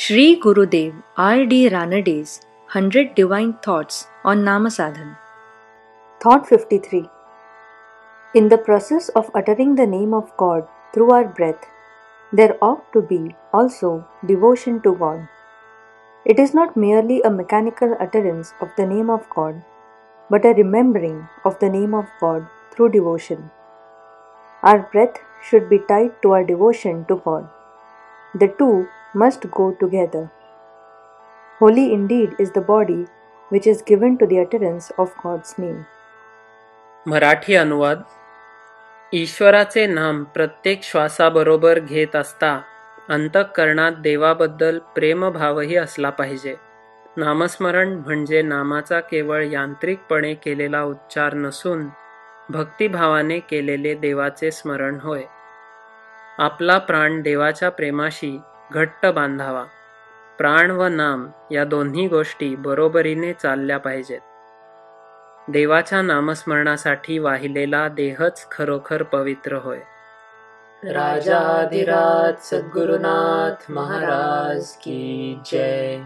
Shri Gurudev R.D. Ranede's 100 Divine Thoughts on Namasadhan. Thought 53. In the process of uttering the name of God through our breath, there ought to be also devotion to God. It is not merely a mechanical utterance of the name of God, but a remembering of the name of God through devotion. Our breath should be tied to our devotion to God. The two must go together. Holy indeed is the body which is given to the utterance of God's name. Marathi अनुवाद. ईश्वराचे नाम प्रत्येक श्वासाबरोबर घेत असता अंतःकरणात देवाबद्दल प्रेमभावही असला पाहिजे. नामस्मरण म्हणजे नामाचा केवळ यांत्रिकपणे केलेला उच्चार नसून भक्तिभावाने केलेले देवाचे स्मरण होय. आपला प्राण देवाच्या प्रेमाशी घट्ट बांधावा. प्राण व नाम या दोन्ही गोष्टी बरोबरीने चालल्या पाहिजेत. देवाच्या नामस्मरणासाठी वाहिलेला देहच खरोखर पवित्र होय. राजाधिराज सद्गुरुनाथ महाराज की जय.